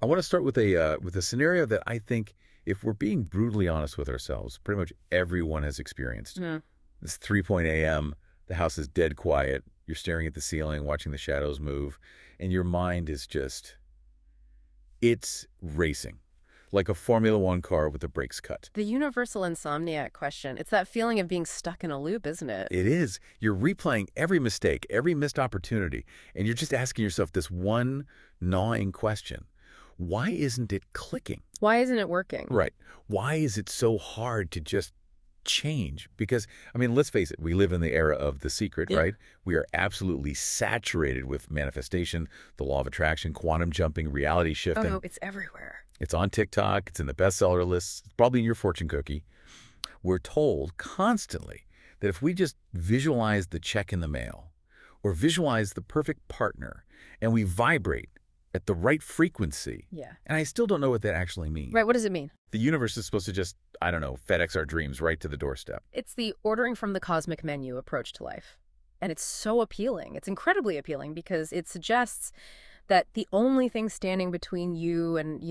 I want to start with a scenario that I think, if we're being brutally honest with ourselves, pretty much everyone has experienced. Yeah. It's 3 a.m., the house is dead quiet, you're staring at the ceiling, watching the shadows move, and your mind is just, it's racing, like a Formula One car with the brakes cut. The universal insomniac question. It's that feeling of being stuck in a loop, isn't it? It is. You're replaying every mistake, every missed opportunity, and you're just asking yourself this one gnawing question. Why isn't it clicking? Why isn't it working? Right. Why is it so hard to just change? Because, I mean, let's face it, we live in the era of The Secret, right? We are absolutely saturated with manifestation, the law of attraction, quantum jumping, reality shifting. Oh, it's everywhere. It's on TikTok. It's in the bestseller lists. It's probably in your fortune cookie. We're told constantly that if we just visualize the check in the mail or visualize the perfect partner and we vibrate at the right frequency. Yeah. And I still don't know what that actually means. Right. What does it mean? The universe is supposed to just, I don't know, FedEx our dreams right to the doorstep. It's the ordering from the cosmic menu approach to life. And it's so appealing. It's incredibly appealing because it suggests that the only thing standing between you and,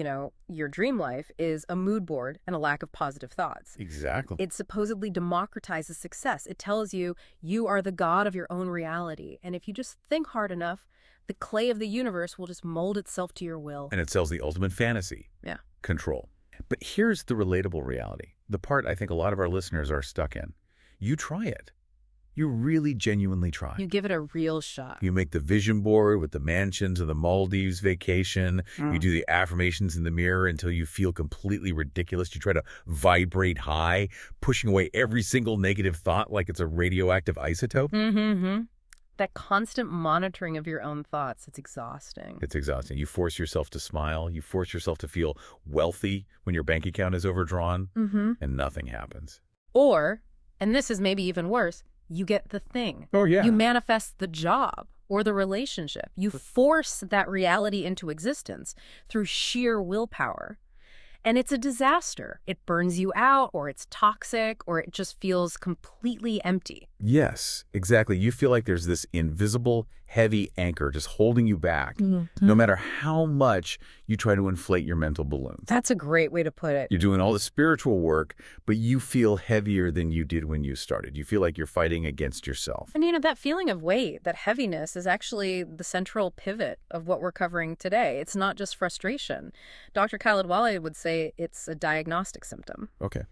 your dream life is a mood board and a lack of positive thoughts. Exactly. It supposedly democratizes success. It tells you you are the god of your own reality. And if you just think hard enough, the clay of the universe will just mold itself to your will. And it sells the ultimate fantasy. Yeah. Control. But here's the relatable reality. The part I think a lot of our listeners are stuck in. You try it. You really genuinely try. You give it a real shot. You make the vision board with the mansions of the Maldives vacation. You do the affirmations in the mirror until you feel completely ridiculous. You try to vibrate high, pushing away every single negative thought like it's a radioactive isotope. Mm-hmm. That constant monitoring of your own thoughts, it's exhausting. It's exhausting. You force yourself to smile. You force yourself to feel wealthy when your bank account is overdrawn, and nothing happens. Or, and this is maybe even worse, you get the thing. Oh, yeah. You manifest the job or the relationship. You force that reality into existence through sheer willpower. And it's a disaster. It burns you out, or it's toxic, or it just feels completely empty. Yes, exactly. You feel like there's this invisible, heavy anchor just holding you back, no matter how much you try to inflate your mental balloons. That's a great way to put it. You're doing all the spiritual work, but you feel heavier than you did when you started. You feel like you're fighting against yourself. And that feeling of weight, that heaviness, is actually the central pivot of what we're covering today. It's not just frustration. Dr. Khaled Waleed would say it's a diagnostic symptom. Okay.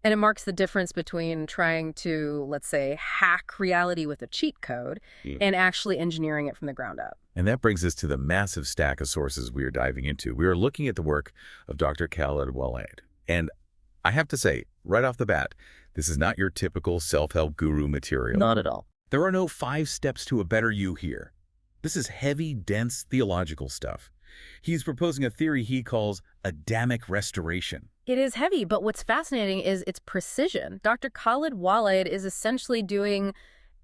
And it marks the difference between trying to, let's say, hack reality with a cheat code and actually engineering it from the ground up. And that brings us to the massive stack of sources we are diving into. We are looking at the work of Dr. Khaled Waleed. And I have to say, right off the bat, this is not your typical self-help guru material. Not at all. There are no 5 steps to a better you here. This is heavy, dense theological stuff. He's proposing a theory he calls Adamic restoration. It is heavy, but what's fascinating is its precision. Dr. Khaled Waleed is essentially doing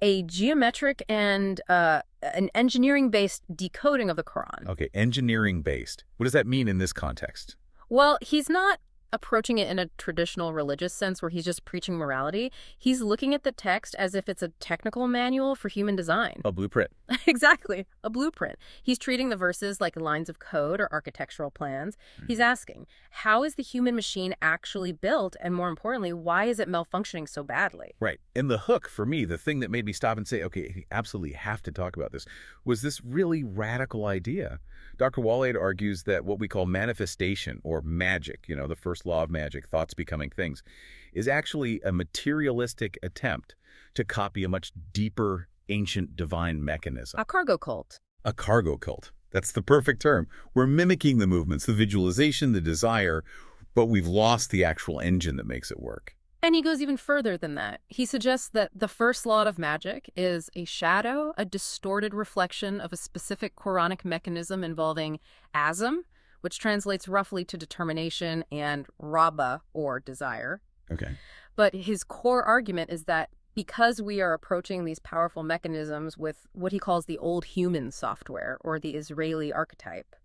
a geometric and an engineering-based decoding of the Quran. Okay, engineering-based. What does that mean in this context? Well, he's not approaching it in a traditional religious sense where he's just preaching morality. He's looking at the text as if it's a technical manual for human design. A blueprint. Exactly, a blueprint. He's treating the verses like lines of code or architectural plans. He's asking, how is the human machine actually built? And more importantly, why is it malfunctioning so badly? Right. And the hook for me, the thing that made me stop and say, okay, I absolutely have to talk about this, was this really radical idea. Dr. Waleed argues that what we call manifestation or magic, the first law of magic, thoughts becoming things, is actually a materialistic attempt to copy a much deeper, ancient divine mechanism. A cargo cult. A cargo cult. That's the perfect term. We're mimicking the movements, the visualization, the desire, but we've lost the actual engine that makes it work. And he goes even further than that. He suggests that the first law of magic is a shadow, a distorted reflection of a specific Quranic mechanism involving azm, which translates roughly to determination, and rabba, or desire. Okay. But his core argument is that because we are approaching these powerful mechanisms with what he calls the old human software, or the Israeli archetype,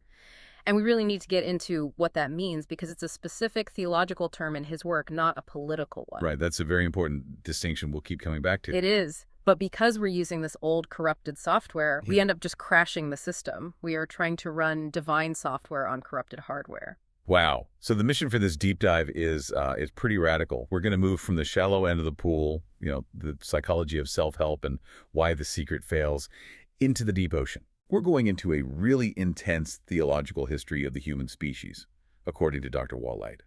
and we really need to get into what that means because it's a specific theological term in his work, not a political one. Right. That's a very important distinction we'll keep coming back to. It is. But because we're using this old corrupted software, we end up just crashing the system. We are trying to run divine software on corrupted hardware. Wow. So the mission for this deep dive is pretty radical. We're going to move from the shallow end of the pool, the psychology of self-help and why the secret fails, into the deep ocean. We're going into a really intense theological history of the human species, according to Dr. Waleed.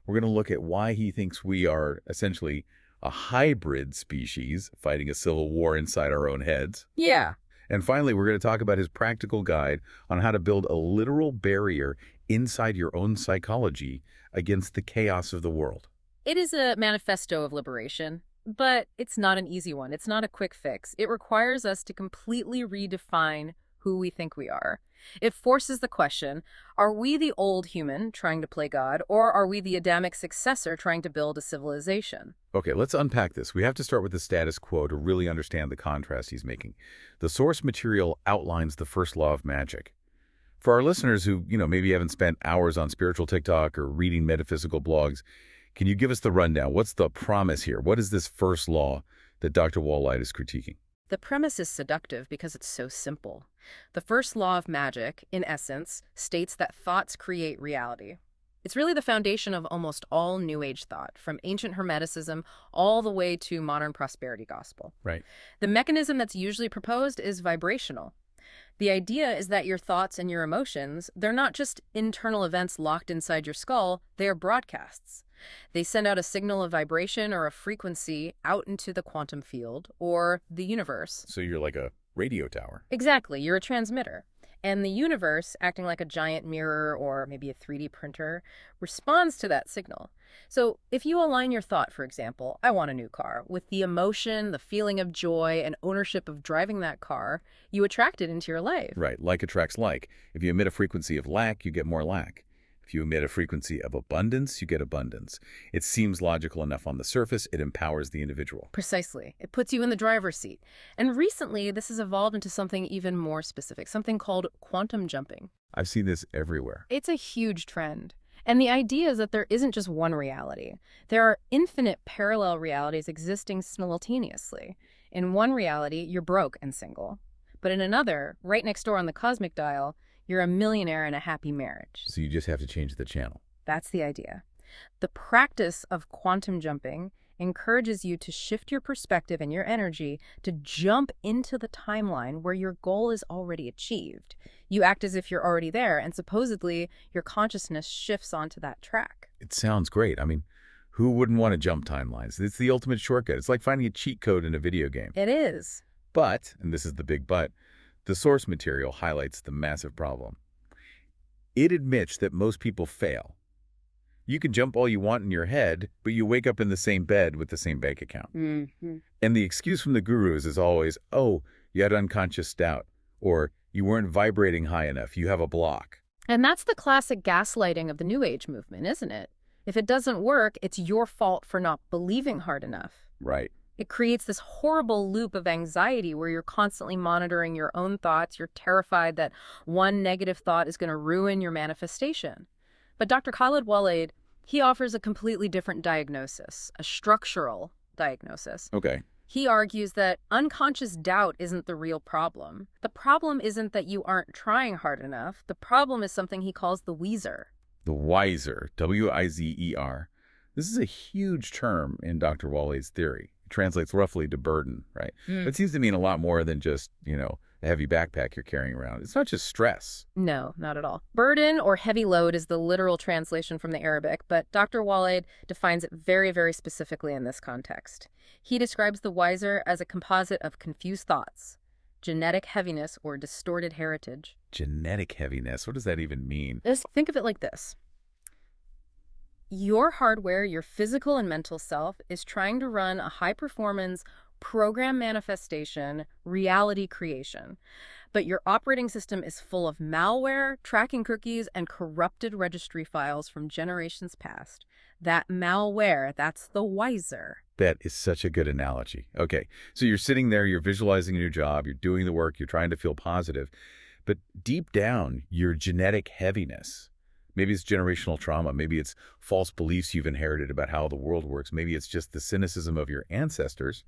We're going to look at why he thinks we are essentially a hybrid species fighting a civil war inside our own heads. Yeah. And finally, we're going to talk about his practical guide on how to build a literal barrier inside your own psychology against the chaos of the world. It is a manifesto of liberation, but it's not an easy one. It's not a quick fix. It requires us to completely redefine who we think we are. It forces the question, are we the old human trying to play God, or are we the Adamic successor trying to build a civilization? Okay, let's unpack this. We have to start with the status quo to really understand the contrast he's making. The source material outlines the first law of magic. For our listeners who, maybe haven't spent hours on spiritual TikTok or reading metaphysical blogs, can you give us the rundown? What's the promise here? What is this first law that Dr. Waleed is critiquing? The premise is seductive because it's so simple. The first law of magic, in essence, states that thoughts create reality. It's really the foundation of almost all New Age thought, from ancient Hermeticism all the way to modern prosperity gospel. Right. The mechanism that's usually proposed is vibrational. The idea is that your thoughts and your emotions, they're not just internal events locked inside your skull, they are broadcasts. They send out a signal of vibration or a frequency out into the quantum field or the universe. So you're like a radio tower. Exactly, you're a transmitter. And the universe, acting like a giant mirror or maybe a 3D printer, responds to that signal. So if you align your thought, for example, I want a new car, with the emotion, the feeling of joy, and ownership of driving that car, you attract it into your life. Right, like attracts like. If you emit a frequency of lack, you get more lack. If you emit a frequency of abundance, you get abundance. It seems logical enough on the surface. It empowers the individual. Precisely. It puts you in the driver's seat. And recently, this has evolved into something even more specific, something called quantum jumping. I've seen this everywhere. It's a huge trend. And the idea is that there isn't just one reality. There are infinite parallel realities existing simultaneously. In one reality, you're broke and single. But in another, right next door on the cosmic dial, you're a millionaire in a happy marriage. So you just have to change the channel. That's the idea. The practice of quantum jumping encourages you to shift your perspective and your energy to jump into the timeline where your goal is already achieved. You act as if you're already there, and supposedly your consciousness shifts onto that track. It sounds great. I mean, who wouldn't want to jump timelines? It's the ultimate shortcut. It's like finding a cheat code in a video game. It is. But, and this is the big but, the source material highlights the massive problem. It admits that most people fail. You can jump all you want in your head, but you wake up in the same bed with the same bank account. Mm-hmm. And the excuse from the gurus is always, oh, you had unconscious doubt, or you weren't vibrating high enough, you have a block. And that's the classic gaslighting of the New Age movement, isn't it? If it doesn't work, it's your fault for not believing hard enough. Right. It creates this horrible loop of anxiety where you're constantly monitoring your own thoughts. You're terrified that one negative thought is going to ruin your manifestation. But Dr. Khaled Waleed, he offers a completely different diagnosis, a structural diagnosis. Okay. He argues that unconscious doubt isn't the real problem. The problem isn't that you aren't trying hard enough. The problem is something he calls the Weiser. The Wiser, W-I-Z-E-R. This is a huge term in Dr. Waleed's theory. It translates roughly to burden, right? But it seems to mean a lot more than just, a heavy backpack you're carrying around. It's not just stress. No, not at all. Burden or heavy load is the literal translation from the Arabic, but Dr. Waleed defines it very, very specifically in this context. He describes the Weiser as a composite of confused thoughts, genetic heaviness, or distorted heritage. Genetic heaviness. What does that even mean? Just think of it like this. Your hardware, your physical and mental self, is trying to run a high-performance program manifestation, reality creation. But your operating system is full of malware, tracking cookies, and corrupted registry files from generations past. That malware, that's the Weiser. That is such a good analogy. Okay, so you're sitting there, you're visualizing your job, you're doing the work, you're trying to feel positive, but deep down, your genetic heaviness, maybe it's generational trauma, maybe it's false beliefs you've inherited about how the world works, maybe it's just the cynicism of your ancestors.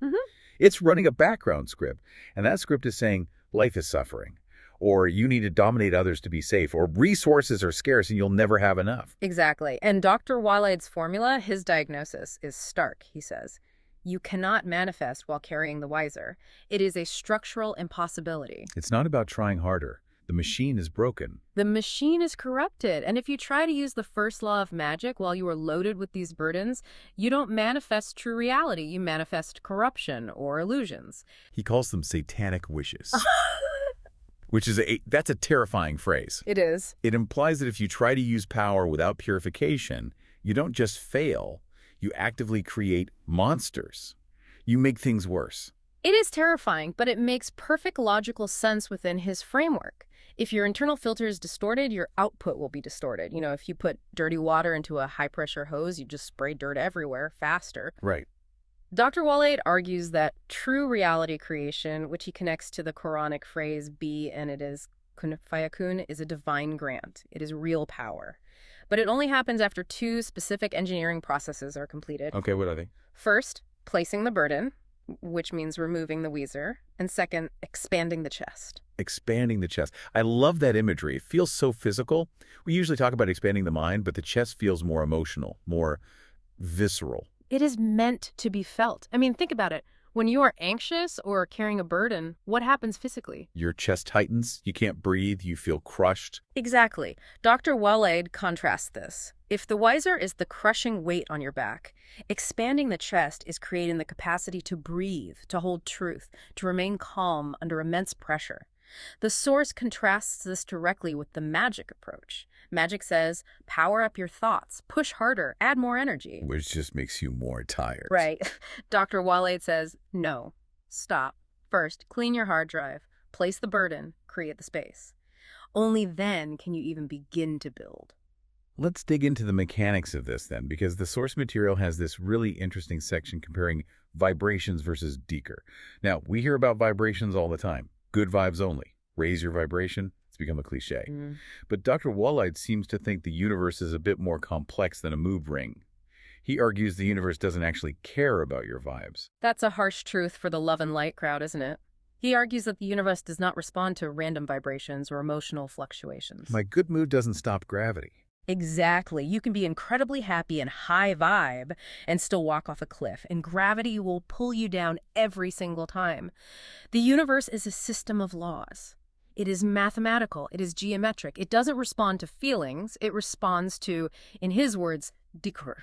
It's running a background script, and that script is saying life is suffering, or you need to dominate others to be safe, or resources are scarce and you'll never have enough. Exactly. And Dr. Waleed's formula, his diagnosis, is stark, he says. You cannot manifest while carrying the wiser. It is a structural impossibility. It's not about trying harder. The machine is broken. The machine is corrupted, and if you try to use the first law of magic while you are loaded with these burdens, you don't manifest true reality. You manifest corruption or illusions. He calls them satanic wishes. Which is that's a terrifying phrase. It is. It implies that if you try to use power without purification, you don't just fail, you actively create monsters. You make things worse. It is terrifying, but it makes perfect logical sense within his framework. If your internal filter is distorted, your output will be distorted. You know, if you put dirty water into a high-pressure hose, you just spray dirt everywhere faster. Right. Dr. Waleed argues that true reality creation, which he connects to the Quranic phrase be and it is kun fayakun, is a divine grant. It is real power. But it only happens after two specific engineering processes are completed. Okay, what are they? First, placing the burden, which means removing the weezer, and second, expanding the chest. Expanding the chest. I love that imagery. It feels so physical. We usually talk about expanding the mind, but the chest feels more emotional, more visceral. It is meant to be felt. I mean, think about it. When you are anxious or carrying a burden, what happens physically? Your chest tightens, you can't breathe, you feel crushed. Exactly. Dr. Waleed contrasts this. If the wiser is the crushing weight on your back, expanding the chest is creating the capacity to breathe, to hold truth, to remain calm under immense pressure. The source contrasts this directly with the magic approach. Magic says, power up your thoughts, push harder, add more energy. Which just makes you more tired. Right. Dr. Waleed says, no, stop. First, clean your hard drive, place the burden, create the space. Only then can you even begin to build. Let's dig into the mechanics of this then, because the source material has this really interesting section comparing vibrations versus Dekar. Now, we hear about vibrations all the time. Good vibes only. Raise your vibration. It's become a cliche. But Dr. Waleed seems to think the universe is a bit more complex than a mood ring. He argues the universe doesn't actually care about your vibes. That's a harsh truth for the love and light crowd, isn't it? He argues that the universe does not respond to random vibrations or emotional fluctuations. My good mood doesn't stop gravity. Exactly. You can be incredibly happy and high vibe and still walk off a cliff, and gravity will pull you down every single time. The universe is a system of laws. It is mathematical. It is geometric. It doesn't respond to feelings. It responds to, in his words, Dekar.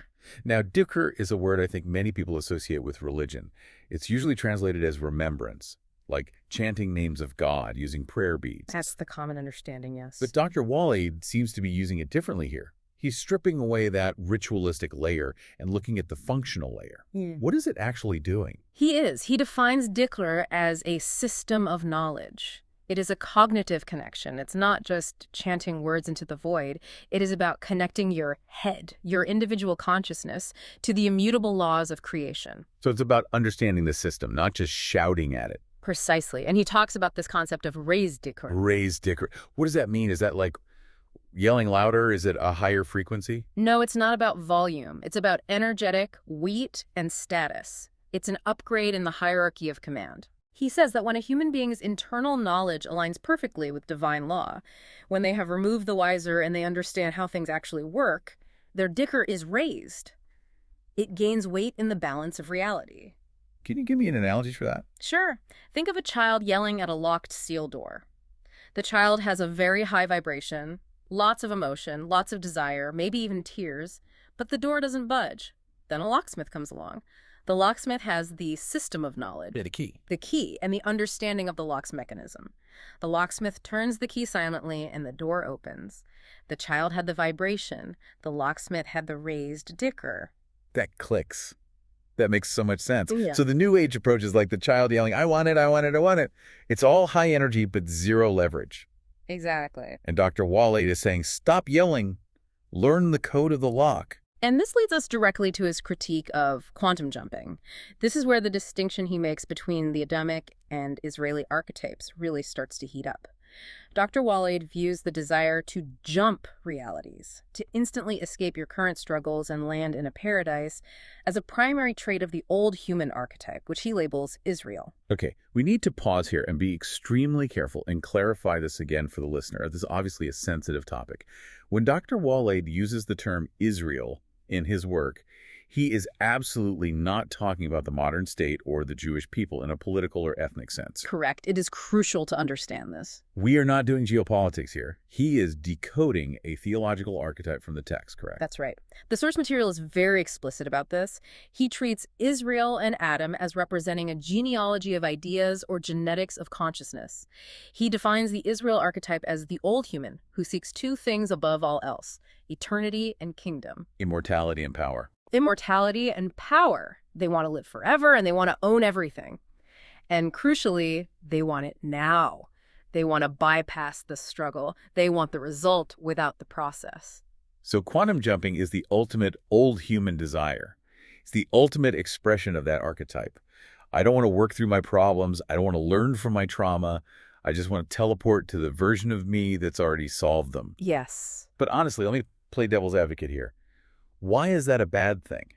Now, Dekar is a word I think many people associate with religion. It's usually translated as remembrance, like chanting names of God using prayer beads. That's the common understanding, yes. But Dr. Waleed seems to be using it differently here. He's stripping away that ritualistic layer and looking at the functional layer. What is it actually doing? He is. He defines Dekar as a system of knowledge. It is a cognitive connection. It's not just chanting words into the void. It is about connecting your head, your individual consciousness, to the immutable laws of creation. So it's about understanding the system, not just shouting at it. Precisely. And he talks about this concept of raised Dekar. Raised Dekar. What does that mean? Is that like yelling louder? Is it a higher frequency? No, it's not about volume. It's about energetic, weight, and status. It's an upgrade in the hierarchy of command. He says that when a human being's internal knowledge aligns perfectly with divine law, when they have removed the wiser and they understand how things actually work, their Dekar is raised. It gains weight in the balance of reality. Can you give me an analogy for that? Sure. Think of a child yelling at a locked steel door. The child has a very high vibration, lots of emotion, lots of desire, maybe even tears, but the door doesn't budge. Then a locksmith comes along. The locksmith has the system of knowledge. The key. The key and the understanding of the lock's mechanism. The locksmith turns the key silently and the door opens. The child had the vibration. The locksmith had the raised Dekar. That clicks. That makes so much sense. Yeah. So the new age approach is like the child yelling, I want it, I want it, I want it. It's all high energy, but zero leverage. Exactly. And Dr. Waleed is saying, stop yelling. Learn the code of the lock. And this leads us directly to his critique of quantum jumping. This is where the distinction he makes between the Adamic and Israeli archetypes really starts to heat up. Dr. Waleed views the desire to jump realities, to instantly escape your current struggles and land in a paradise, as a primary trait of the old human archetype, which he labels Israel. Okay, we need to pause here and be extremely careful and clarify this again for the listener. This is obviously a sensitive topic. When Dr. Waleed uses the term Israel in his work, he is absolutely not talking about the modern state or the Jewish people in a political or ethnic sense. Correct. It is crucial to understand this. We are not doing geopolitics here. He is decoding a theological archetype from the text, correct? That's right. The source material is very explicit about this. He treats Israel and Adam as representing a genealogy of ideas or genetics of consciousness. He defines the Israel archetype as the old human who seeks two things above all else: eternity and kingdom. Immortality and power. Immortality and power. They want to live forever and they want to own everything. And crucially, they want it now. They want to bypass the struggle. They want the result without the process. So quantum jumping is the ultimate old human desire. It's the ultimate expression of that archetype. I don't want to work through my problems. I don't want to learn from my trauma. I just want to teleport to the version of me that's already solved them. Yes. But honestly, let me play devil's advocate here. Why is that a bad thing?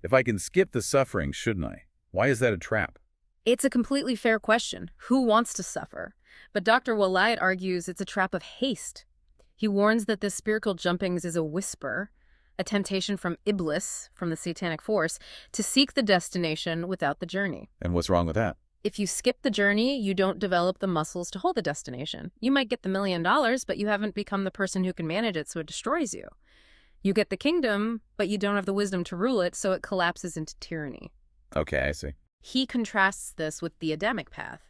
If I can skip the suffering, shouldn't I? Why is that a trap? It's a completely fair question. Who wants to suffer? But Dr. Waleed argues it's a trap of haste. He warns that this spiritual jumpings is a whisper, a temptation from Iblis, from the satanic force, to seek the destination without the journey. And what's wrong with that? If you skip the journey, you don't develop the muscles to hold the destination. You might get the $1 million, but you haven't become the person who can manage it, so it destroys you. You get the kingdom, but you don't have the wisdom to rule it, so it collapses into tyranny. Okay, I see. He contrasts this with the Adamic path.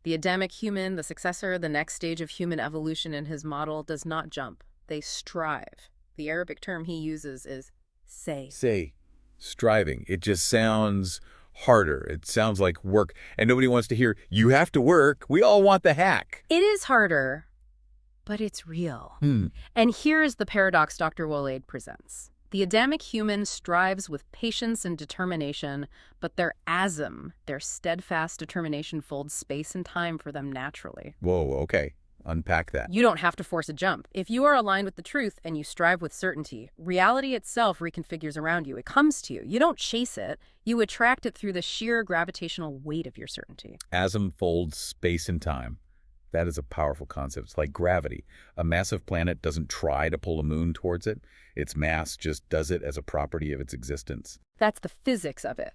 The Adamic human, the successor, the next stage of human evolution in his model, does not jump. They strive. The Arabic term he uses is say. Say. Striving. It just sounds harder. It sounds like work. And nobody wants to hear, you have to work. We all want the hack. It is harder, but it's real. And here is the paradox Dr. Waleed presents. The Adamic human strives with patience and determination, but their azm, their steadfast determination, folds space and time for them naturally. Whoa, okay. Unpack that. You don't have to force a jump. If you are aligned with the truth and you strive with certainty, reality itself reconfigures around you. It comes to you. You don't chase it. You attract it through the sheer gravitational weight of your certainty. Asm folds space and time. That is a powerful concept. It's like gravity. A massive planet doesn't try to pull a moon towards it. Its mass just does it as a property of its existence. That's the physics of it.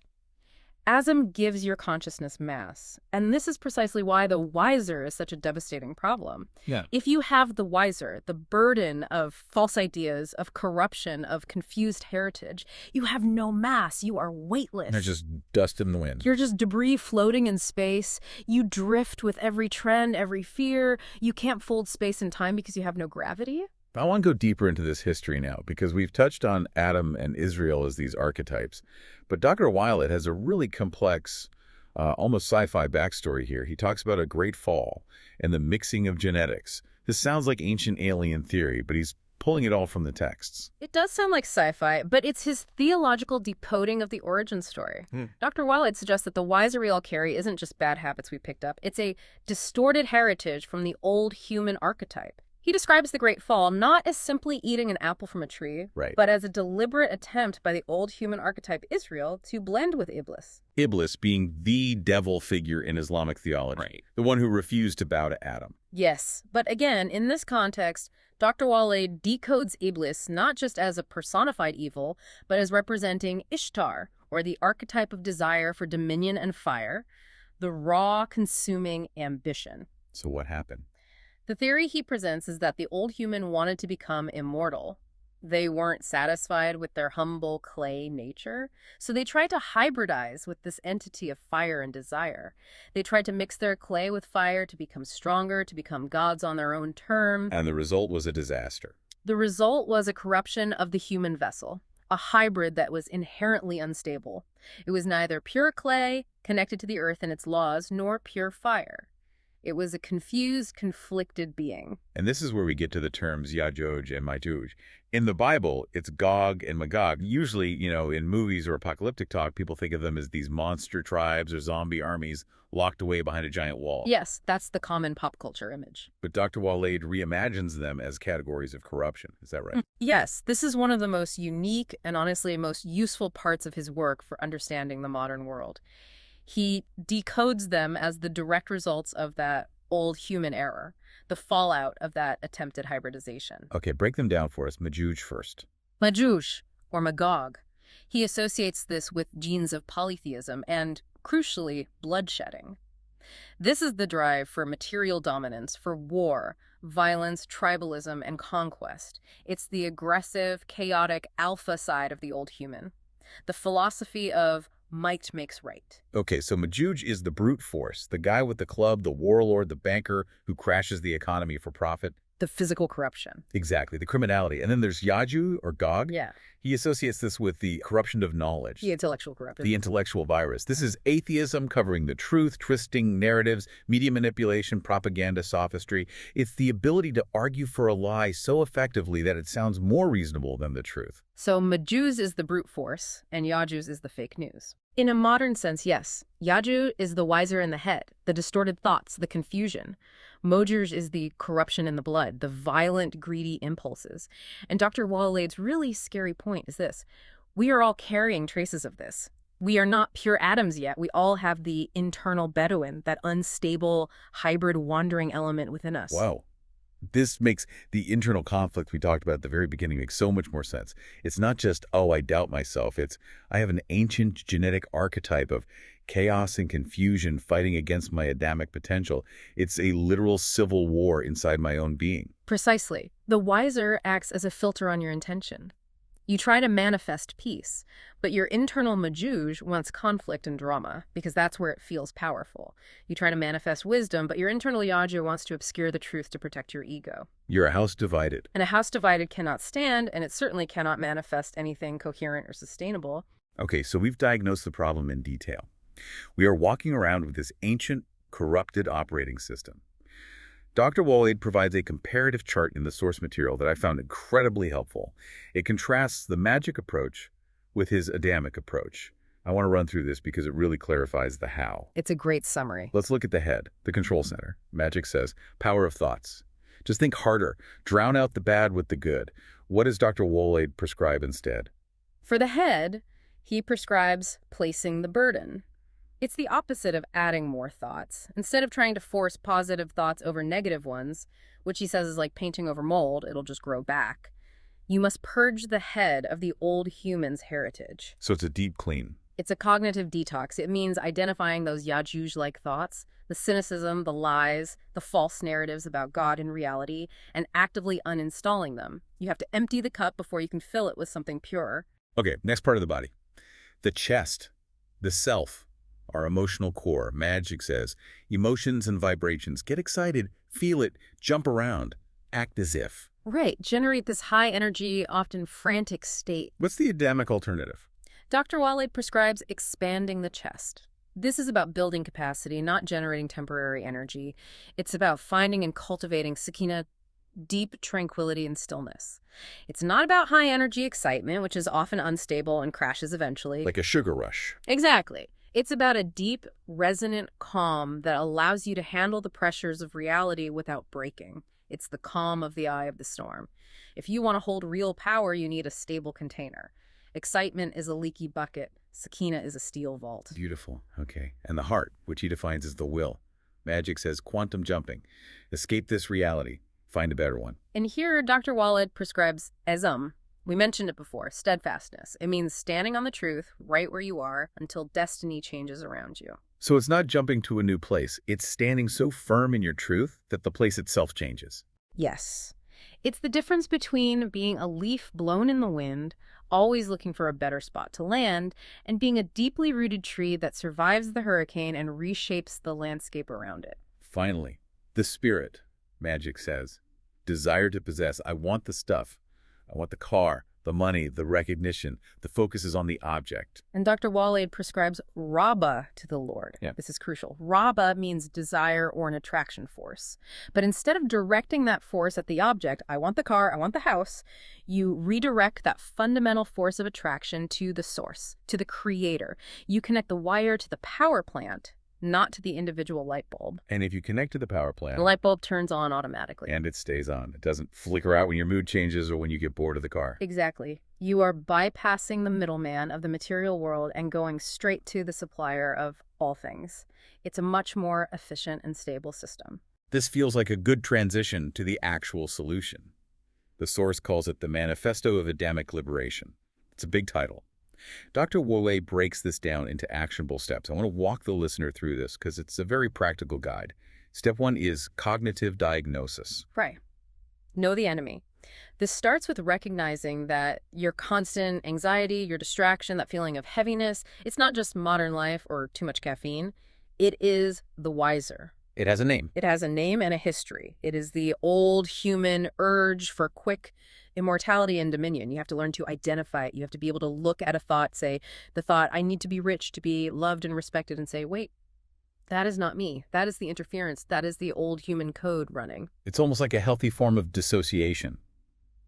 Asm gives your consciousness mass, and this is precisely why the wiser is such a devastating problem. Yeah. If you have the wiser, the burden of false ideas, of corruption, of confused heritage, you have no mass. You are weightless. They're just dust in the wind. You're just debris floating in space. You drift with every trend, every fear. You can't fold space and time because you have no gravity. I want to go deeper into this history now because we've touched on Adam and Israel as these archetypes. But Dr. Waleed has a really complex, almost sci-fi backstory here. He talks about a great fall and the mixing of genetics. This sounds like ancient alien theory, but he's pulling it all from the texts. It does sound like sci-fi, but it's his theological decoding of the origin story. Dr. Waleed suggests that the wiser we all carry isn't just bad habits we picked up. It's a distorted heritage from the old human archetype. He describes the Great Fall not as simply eating an apple from a tree, Right. but as a deliberate attempt by the old human archetype Israel to blend with Iblis. Iblis being the devil figure in Islamic theology. Right. The one who refused to bow to Adam. Yes, but again, in this context, Dr. Waleed decodes Iblis not just as a personified evil, but as representing Ishtar, or the archetype of desire for dominion and fire, the raw, consuming ambition. So what happened? The theory he presents is that the old human wanted to become immortal. They weren't satisfied with their humble clay nature, so they tried to hybridize with this entity of fire and desire. They tried to mix their clay with fire to become stronger, to become gods on their own terms. And the result was a disaster. The result was a corruption of the human vessel, a hybrid that was inherently unstable. It was neither pure clay, connected to the earth and its laws, nor pure fire. It was a confused, conflicted being. And this is where we get to the terms Ya'juj and Ma'juj. In the Bible, it's Gog and Magog. Usually, in movies or apocalyptic talk, people think of them as these monster tribes or zombie armies locked away behind a giant wall. Yes, that's the common pop culture image. But Dr. Waleed reimagines them as categories of corruption. Is that right? Yes, this is one of the most unique and honestly most useful parts of his work for understanding the modern world. He decodes them as the direct results of that old human error, the fallout of that attempted hybridization. Okay, break them down for us. Ma'juj first. Ma'juj, or Magog. He associates this with genes of polytheism and, crucially, bloodshedding. This is the drive for material dominance, for war, violence, tribalism, and conquest. It's the aggressive, chaotic alpha side of the old human. The philosophy of might makes right. Okay, so Ma'juj is the brute force, the guy with the club, the warlord, the banker who crashes the economy for profit. The physical corruption. Exactly, the criminality. And then there's Ya'juj or Gog. Yeah. He associates this with the corruption of knowledge. The intellectual corruption. The intellectual virus. This is atheism covering the truth, twisting narratives, media manipulation, propaganda, sophistry. It's the ability to argue for a lie so effectively that it sounds more reasonable than the truth. So Ma'juj is the brute force, and Ya'juj is the fake news. In a modern sense, yes, Ya'juj is the wiser in the head, the distorted thoughts, the confusion. Ma'juj is the corruption in the blood, the violent, greedy impulses. And Dr. Waleed's really scary point is this. We are all carrying traces of this. We are not pure atoms yet. We all have the internal Bedouin, that unstable, hybrid, wandering element within us. Wow. This makes the internal conflict we talked about at the very beginning make so much more sense. It's not just, oh, I doubt myself. It's, I have an ancient genetic archetype of chaos and confusion fighting against my Adamic potential. It's a literal civil war inside my own being. Precisely. The wiser acts as a filter on your intention. You try to manifest peace, but your internal Ma'juj wants conflict and drama because that's where it feels powerful. You try to manifest wisdom, but your internal Ya'juj wants to obscure the truth to protect your ego. You're a house divided. And a house divided cannot stand, and it certainly cannot manifest anything coherent or sustainable. Okay, so we've diagnosed the problem in detail. We are walking around with this ancient, corrupted operating system. Dr. Waleed provides a comparative chart in the source material that I found incredibly helpful. It contrasts the magic approach with his Adamic approach. I want to run through this because it really clarifies the how. It's a great summary. Let's look at the head, the control center. Magic says, power of thoughts. Just think harder. Drown out the bad with the good. What does Dr. Waleed prescribe instead? For the head, he prescribes placing the burden. It's the opposite of adding more thoughts. Instead of trying to force positive thoughts over negative ones, which he says is like painting over mold, it'll just grow back, you must purge the head of the old human's heritage. So it's a deep clean. It's a cognitive detox. It means identifying those Ya'juj-like thoughts, the cynicism, the lies, the false narratives about God and reality, and actively uninstalling them. You have to empty the cup before you can fill it with something pure. Okay, next part of the body. The chest, the self. Our emotional core. Magic says, emotions and vibrations. Get excited, feel it, jump around, act as if. Right, generate this high energy, often frantic state. What's the Adamic alternative? Dr. Waleed prescribes expanding the chest. This is about building capacity, not generating temporary energy. It's about finding and cultivating sakina, deep tranquility and stillness. It's not about high energy excitement, which is often unstable and crashes eventually. Like a sugar rush. Exactly. It's about a deep, resonant calm that allows you to handle the pressures of reality without breaking. It's the calm of the eye of the storm. If you want to hold real power, you need a stable container. Excitement is a leaky bucket. Sakina is a steel vault. Beautiful. Okay. And the heart, which he defines as the will. Magic says quantum jumping. Escape this reality. Find a better one. And here, Dr. Waleed prescribes ezm. We mentioned it before, steadfastness. It means standing on the truth right where you are until destiny changes around you. So it's not jumping to a new place. It's standing so firm in your truth that the place itself changes. Yes. It's the difference between being a leaf blown in the wind, always looking for a better spot to land, and being a deeply rooted tree that survives the hurricane and reshapes the landscape around it. Finally, the spirit, Magic says. Desire to possess. I want the stuff. I want the car, the the money, the recognition. The focus is on the object. And Dr. Waleed prescribes Rabba to the Lord. Yeah. This is crucial. Rabba means desire or an attraction force. But instead of directing that force at the object, I want the car, I want the house, you redirect that fundamental force of attraction to the source, to the creator. You connect the wire to the power plant, not to the individual light bulb. And if you connect to the power plant, The light bulb turns on automatically. and it stays on. It doesn't flicker out when your mood changes or when you get bored of the car. Exactly. You are bypassing the middleman of the material world and going straight to the supplier of all things. It's a much more efficient and stable system. This feels like a good transition to the actual solution. The source calls it the Manifesto of Adamic Liberation. It's a big title. Dr. Waleed breaks this down into actionable steps. I want to walk the listener through this because it's a very practical guide. Step 1 is cognitive diagnosis. Right. Know the enemy. This starts with recognizing that your constant anxiety, your distraction, that feeling of heaviness, it's not just modern life or too much caffeine. It is the wiser. It has a name. It has a name and a history. It is the old human urge for quick immortality and dominion. You have to learn to identify it. You have to be able to look at a thought, say, the thought, I need to be rich to be loved and respected, and say, wait, that is not me. That is the interference. That is the old human code running. It's almost like a healthy form of dissociation.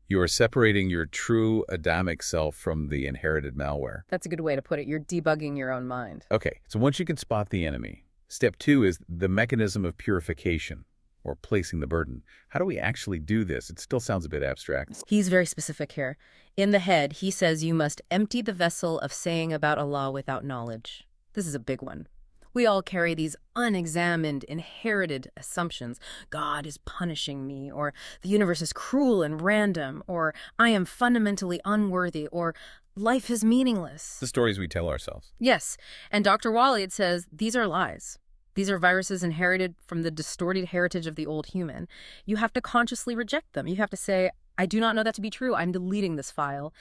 You are separating your true Adamic self from the inherited malware. That's a good way to put it. You're debugging your own mind. Okay, so once you can spot the enemy, step 2 is the mechanism of purification, or placing the burden. How do we actually do this? It still sounds a bit abstract. He's very specific here. In the head, he says you must empty the vessel of saying about Allah without knowledge. This is a big one. We all carry these unexamined, inherited assumptions. God is punishing me, or the universe is cruel and random, or I am fundamentally unworthy, or life is meaningless. The stories we tell ourselves. Yes, and Dr. Waleed says these are lies. These are viruses inherited from the distorted heritage of the old human. You have to consciously reject them. You have to say, I do not know that to be true. I'm deleting this file.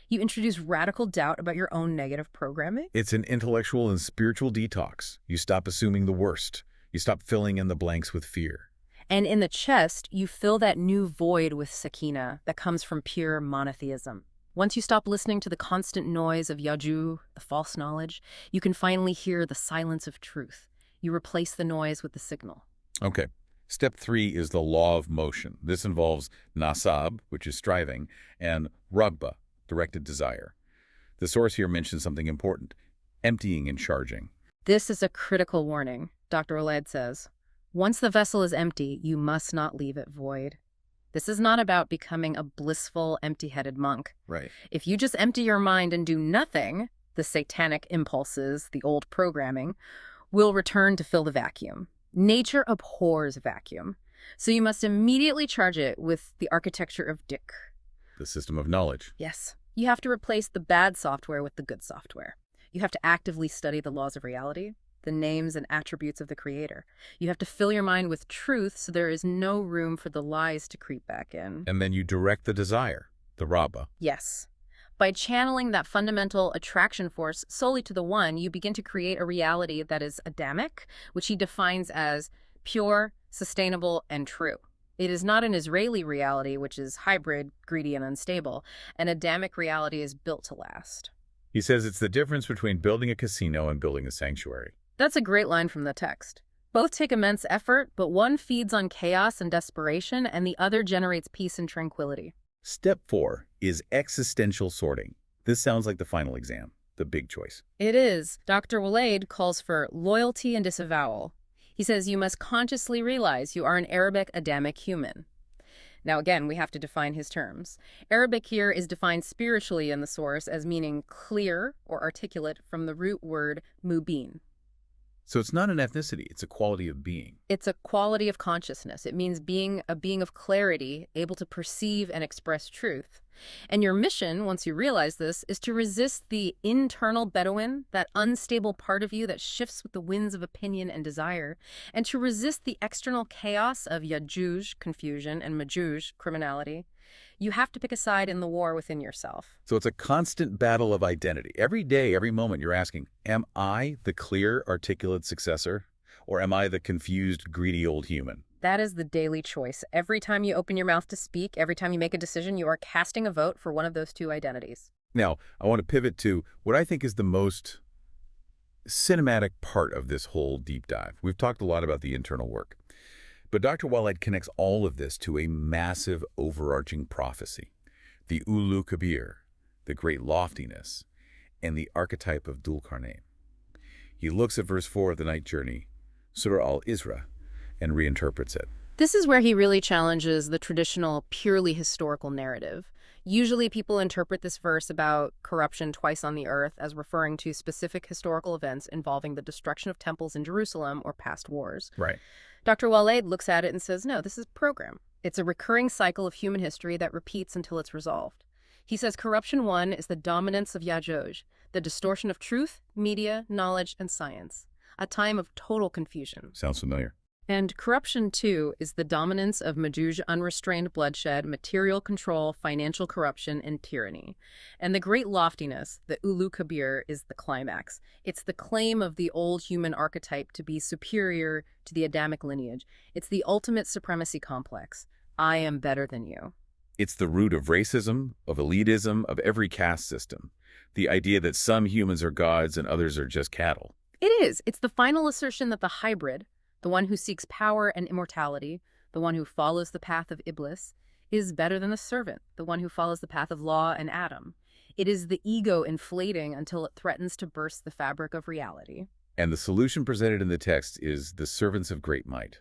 You introduce radical doubt about your own negative programming. It's an intellectual and spiritual detox. You stop assuming the worst. You stop filling in the blanks with fear. And in the chest, you fill that new void with sakina that comes from pure monotheism. Once you stop listening to the constant noise of yaju, the false knowledge, you can finally hear the silence of truth. You replace the noise with the signal. Okay. Step 3 is the law of motion. This involves nasab, which is striving, and ragba, directed desire. The source here mentions something important, emptying and charging. This is a critical warning, Dr. Waleed says. Once the vessel is empty, you must not leave it void. This is not about becoming a blissful, empty-headed monk. Right. If you just empty your mind and do nothing, the satanic impulses, the old programming, will return to fill the vacuum. Nature abhors vacuum. So you must immediately charge it with the architecture of Dik. The system of knowledge. Yes. You have to replace the bad software with the good software. You have to actively study the laws of reality, the names and attributes of the Creator. You have to fill your mind with truth so there is no room for the lies to creep back in. And then you direct the desire, the rabba. Yes. By channeling that fundamental attraction force solely to the one, you begin to create a reality that is Adamic, which he defines as pure, sustainable, and true. It is not an Israeli reality, which is hybrid, greedy, and unstable. An Adamic reality is built to last. He says it's the difference between building a casino and building a sanctuary. That's a great line from the text. Both take immense effort, but one feeds on chaos and desperation, and the other generates peace and tranquility. Step 4 is existential sorting. This sounds like the final exam, the big choice. It is. Dr. Waleed calls for loyalty and disavowal. He says you must consciously realize you are an Arabic Adamic human. Now, again, we have to define his terms. Arabic here is defined spiritually in the source as meaning clear or articulate from the root word mubin. So it's not an ethnicity, it's a quality of being. It's a quality of consciousness. It means being a being of clarity, able to perceive and express truth. And your mission, once you realize this, is to resist the internal Bedouin, that unstable part of you that shifts with the winds of opinion and desire, and to resist the external chaos of Yajuj, confusion, and Majuj, criminality. You have to pick a side in the war within yourself. So it's a constant battle of identity. Every day, every moment, you're asking, am I the clear, articulate successor? Or am I the confused, greedy old human? That is the daily choice. Every time you open your mouth to speak, every time you make a decision, you are casting a vote for one of those two identities. Now, I want to pivot to what I think is the most cinematic part of this whole deep dive. We've talked a lot about the internal work, but Dr. Waleed connects all of this to a massive overarching prophecy, the Ulu Kabir, the great loftiness, and the archetype of Dhul Qarnayn. He looks at verse 4 of the Night Journey, Surah al-Isra, and reinterprets it. This is where he really challenges the traditional, purely historical narrative. Usually people interpret this verse about corruption twice on the earth as referring to specific historical events involving the destruction of temples in Jerusalem or past wars. Right. Dr. Waleed looks at it and says, no, this is program. It's a recurring cycle of human history that repeats until it's resolved. He says corruption 1 is the dominance of Ya'juj, the distortion of truth, media, knowledge, and science. A time of total confusion. Sounds familiar. And corruption 2 is the dominance of Ma'juj, unrestrained bloodshed, material control, financial corruption, and tyranny. And the great loftiness, the Ulu Kabir, is the climax. It's the claim of the old human archetype to be superior to the Adamic lineage. It's the ultimate supremacy complex. I am better than you. It's the root of racism, of elitism, of every caste system. The idea that some humans are gods and others are just cattle. It is. It's the final assertion that the hybrid, the one who seeks power and immortality, the one who follows the path of Iblis, is better than the servant, the one who follows the path of law and Adam. It is the ego inflating until it threatens to burst the fabric of reality. And the solution presented in the text is the servants of great might.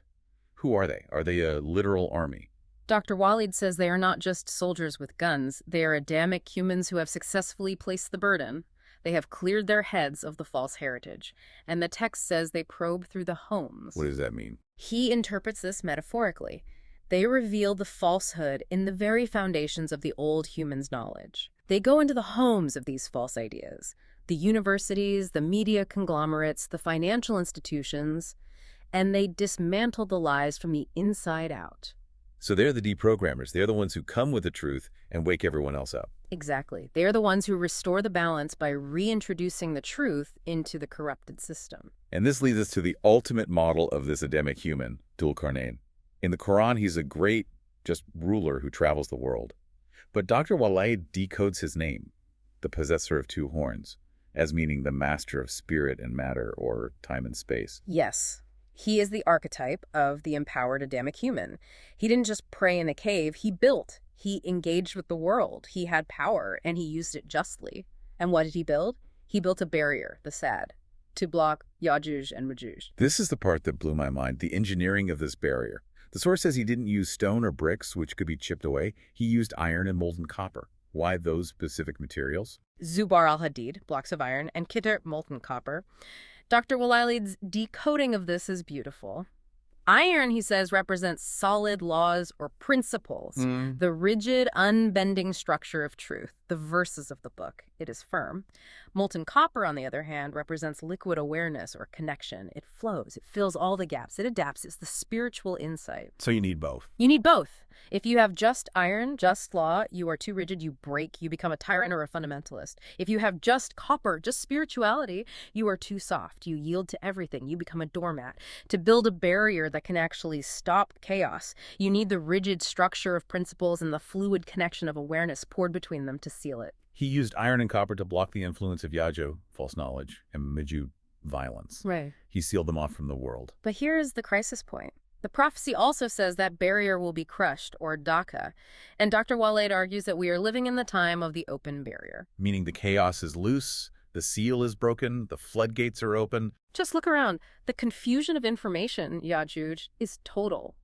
Who are they? Are they a literal army? Dr. Waleed says they are not just soldiers with guns. They are Adamic humans who have successfully placed the burden. They have cleared their heads of the false heritage. And the text says they probe through the homes. What does that mean? He interprets this metaphorically. They reveal the falsehood in the very foundations of the old human's knowledge. They go into the homes of these false ideas, the universities, the media conglomerates, the financial institutions, and they dismantle the lies from the inside out. So they're the deprogrammers. They're the ones who come with the truth and wake everyone else up. Exactly. They're the ones who restore the balance by reintroducing the truth into the corrupted system. And this leads us to the ultimate model of this Adamic human, Dhul Qarnayn. In the Quran, he's a great, just ruler who travels the world. But Dr. Waleed decodes his name, the possessor of two horns, as meaning the master of spirit and matter, or time and space. Yes. He is the archetype of the empowered Adamic human. He didn't just pray in a cave, he built. He engaged with the world. He had power, and he used it justly. And what did he build? He built a barrier, the Sad, to block Ya'juj and Ma'juj. This is the part that blew my mind, the engineering of this barrier. The source says he didn't use stone or bricks, which could be chipped away. He used iron and molten copper. Why those specific materials? Zubar al-Hadid, blocks of iron, and Kitr, molten copper. Dr. Waleed's decoding of this is beautiful. Iron, he says, represents solid laws or principles, the rigid, unbending structure of truth, the verses of the book. It is firm. Molten copper, on the other hand, represents liquid awareness or connection. It flows. It fills all the gaps. It adapts. It's the spiritual insight. So you need both. You need both. If you have just iron, just law, you are too rigid, you break, you become a tyrant or a fundamentalist. If you have just copper, just spirituality, you are too soft. You yield to everything. You become a doormat. To build a barrier that can actually stop chaos, you need the rigid structure of principles and the fluid connection of awareness poured between them to seal it. He used iron and copper to block the influence of Ya'juj, false knowledge, and Ma'juj, violence. Right. He sealed them off from the world. But here is the crisis point. The prophecy also says that barrier will be crushed, or Dhaka, and Dr. Waleed argues that we are living in the time of the open barrier. Meaning the chaos is loose, the seal is broken, the floodgates are open. Just look around. The confusion of information, Ya'juj, is total.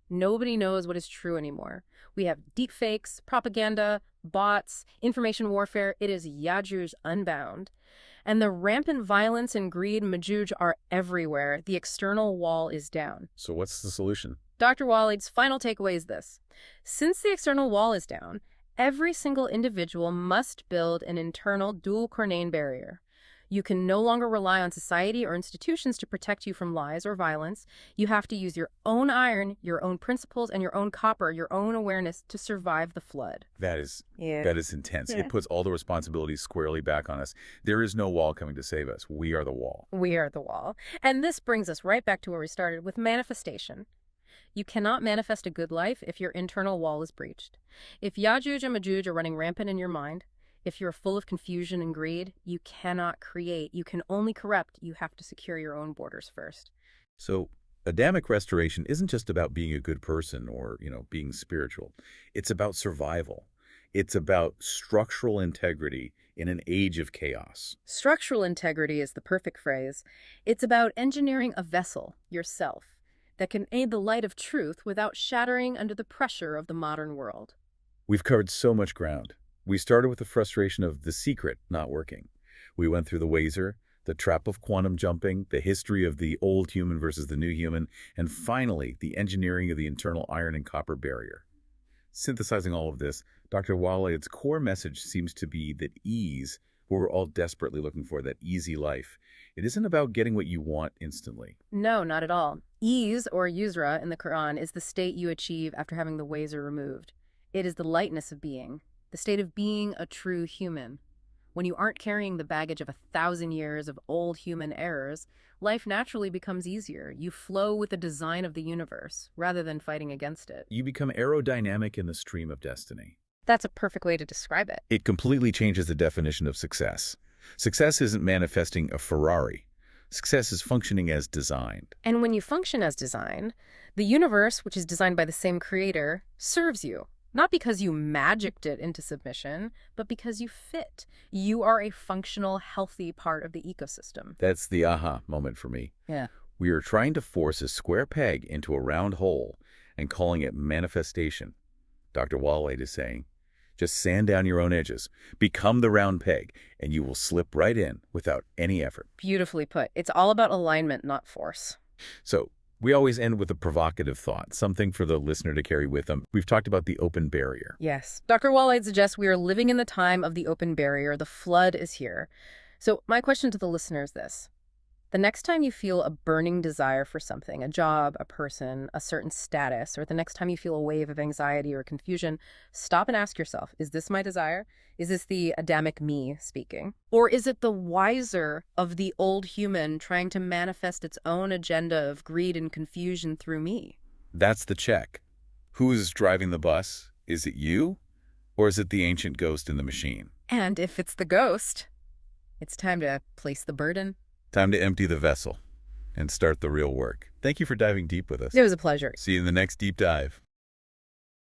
Nobody knows what is true anymore. We have deepfakes, propaganda, bots, information warfare. It is Ya'juj unbound. And the rampant violence and greed Ma'juj are everywhere. The external wall is down. So what's the solution? Dr. Waleed's final takeaway is this. Since the external wall is down, every single individual must build an internal Dhul Qarnayn barrier. You can no longer rely on society or institutions to protect you from lies or violence. You have to use your own iron, your own principles, and your own copper, your own awareness to survive the flood. That is intense. It puts all the responsibilities squarely back on us. There is no wall coming to save us. We are the wall. We are the wall. And this brings us right back to where we started with manifestation. You cannot manifest a good life if your internal wall is breached. If Yajuj and Majuj are running rampant in your mind, if you're full of confusion and greed, you cannot create. You can only corrupt. You have to secure your own borders first. So Adamic restoration isn't just about being a good person or, being spiritual. It's about survival. It's about structural integrity in an age of chaos. Structural integrity is the perfect phrase. It's about engineering a vessel, yourself, that can aid the light of truth without shattering under the pressure of the modern world. We've covered so much ground. We started with the frustration of the secret not working. We went through the Wazer, the trap of quantum jumping, the history of the old human versus the new human, and finally, the engineering of the internal iron and copper barrier. Synthesizing all of this, Dr. Waleed's core message seems to be that ease, what we're all desperately looking for, that easy life, it isn't about getting what you want instantly. No, not at all. Ease, or yusra in the Quran, is the state you achieve after having the Wazer removed. It is the lightness of being, the state of being a true human. When you aren't carrying the baggage of 1,000 years of old human errors, life naturally becomes easier. You flow with the design of the universe, rather than fighting against it. You become aerodynamic in the stream of destiny. That's a perfect way to describe it. It completely changes the definition of success. Success isn't manifesting a Ferrari. Success is functioning as designed. And when you function as designed, the universe, which is designed by the same creator, serves you. Not because you magicked it into submission, but because you fit. You are a functional, healthy part of the ecosystem. That's the aha moment for me. Yeah. We are trying to force a square peg into a round hole and calling it manifestation. Dr. Waleed is saying, just sand down your own edges, become the round peg, and you will slip right in without any effort. Beautifully put. It's all about alignment, not force. So, we always end with a provocative thought, something for the listener to carry with them. We've talked about the open barrier. Yes. Dr. Waleed suggests we are living in the time of the open barrier. The flood is here. So my question to the listener is this. The next time you feel a burning desire for something, a job, a person, a certain status, or the next time you feel a wave of anxiety or confusion, stop and ask yourself, is this my desire? Is this the Adamic me speaking? Or is it the wiser of the old human trying to manifest its own agenda of greed and confusion through me? That's the check. Who's driving the bus? Is it you? Or is it the ancient ghost in the machine? And if it's the ghost, it's time to place the burden. Time to empty the vessel and start the real work. Thank you for diving deep with us. It was a pleasure. See you in the next deep dive.